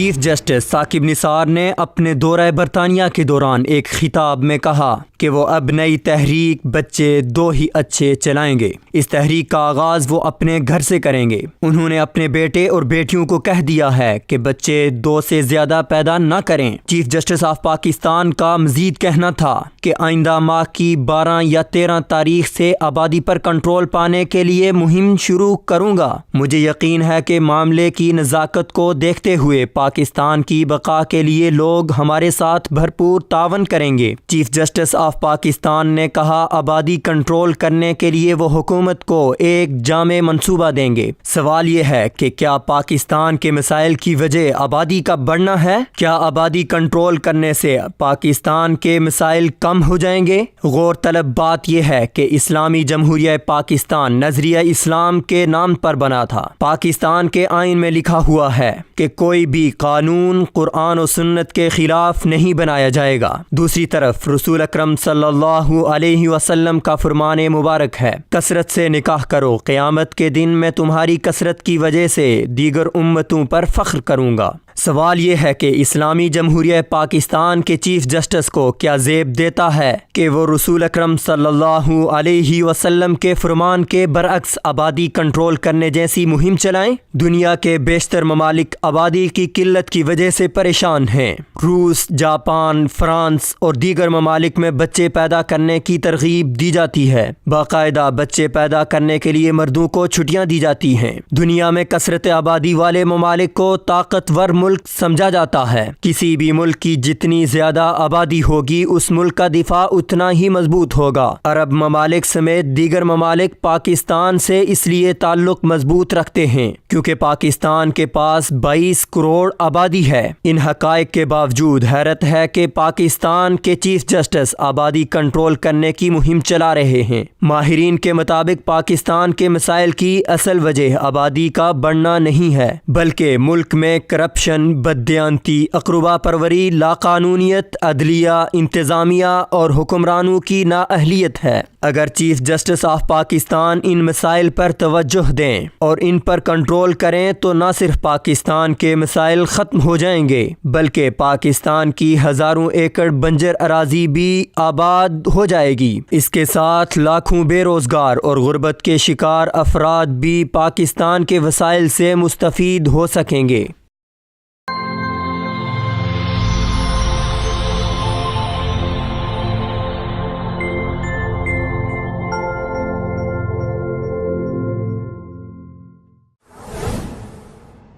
Chief justice Saqib Nisar نے اپنے دورہ برطانیہ کے دوران ایک خطاب میں کہا کہ وہ اب نئی تحریک بچے دو ہی اچھے چلائیں گے۔ اس تحریک کا آغاز وہ اپنے گھر سے کریں گے۔ انہوں نے اپنے بیٹے اور بیٹیوں کو کہہ دیا ہے کہ بچے 2 سے زیادہ پیدا نہ کریں۔ چیف جسٹس آف پاکستان کا مزید کہنا تھا کہ آئندہ ماہ کی 12 یا 13 تاریخ سے آبادی پر کنٹرول پانے کے لیے مہم شروع کروں گا۔ مجھے یقین ہے کہ معاملے کی نزاکت کو دیکھتے ہوئے پاکستان کی بقا کے لیے لوگ ہمارے ساتھ بھرپور تعاون کریں گے۔ چیف جسٹس آف پاکستان نے کہا آبادی کنٹرول کرنے کے لیے وہ حکومت کو ایک جامع منصوبہ دیں گے۔ سوال یہ ہے کہ کیا پاکستان کے مسائل کی وجہ آبادی کا بڑھنا ہے؟ کیا آبادی کنٹرول کرنے سے پاکستان کے مسائل کم ہو جائیں گے؟ غور طلب بات یہ ہے کہ اسلامی جمہوریہ پاکستان نظریہ اسلام کے نام پر بنا تھا۔ پاکستان کے آئین میں لکھا ہوا ہے کہ کوئی بھی قانون قرآن و سنت کے خلاف نہیں بنایا جائے گا۔ دوسری طرف رسول اکرم صلی اللہ علیہ وسلم کا فرمان مبارک ہے، کثرت سے نکاح کرو، قیامت کے دن میں تمہاری کثرت کی وجہ سے دیگر امتوں پر فخر کروں گا۔ سوال یہ ہے کہ اسلامی جمہوریہ پاکستان کے چیف جسٹس کو کیا زیب دیتا ہے کہ وہ رسول اکرم صلی اللہ علیہ وسلم کے فرمان کے برعکس آبادی کنٹرول کرنے جیسی مہم چلائیں؟ دنیا کے بیشتر ممالک آبادی کی قلت کی وجہ سے پریشان ہیں۔ روس، جاپان، فرانس اور دیگر ممالک میں بچے پیدا کرنے کی ترغیب دی جاتی ہے۔ باقاعدہ بچے پیدا کرنے کے لیے مردوں کو چھٹیاں دی جاتی ہیں۔ دنیا میں کثرت آبادی والے ممالک کو طاقتور ملک سمجھا جاتا ہے۔ کسی بھی ملک کی جتنی زیادہ آبادی ہوگی اس ملک کا دفاع اتنا ہی مضبوط ہوگا۔ عرب ممالک سمیت دیگر ممالک پاکستان سے اس لیے تعلق مضبوط رکھتے ہیں کیونکہ پاکستان کے پاس 22 کروڑ آبادی ہے۔ ان حقائق کے باوجود حیرت ہے کہ پاکستان کے چیف جسٹس آبادی کنٹرول کرنے کی مہم چلا رہے ہیں۔ ماہرین کے مطابق پاکستان کے مسائل کی اصل وجہ آبادی کا بڑھنا نہیں ہے بلکہ ملک میں کرپشن، بددیانتی، اقربا پروری، لاقانونیت، عدلیہ، انتظامیہ اور حکمرانوں کی نااہلیت ہے۔ اگر چیف جسٹس آف پاکستان ان مسائل پر توجہ دیں اور ان پر کنٹرول کریں تو نہ صرف پاکستان کے مسائل ختم ہو جائیں گے بلکہ پاکستان کی ہزاروں ایکڑ بنجر اراضی بھی آباد ہو جائے گی۔ اس کے ساتھ لاکھوں بے روزگار اور غربت کے شکار افراد بھی پاکستان کے وسائل سے مستفید ہو سکیں گے۔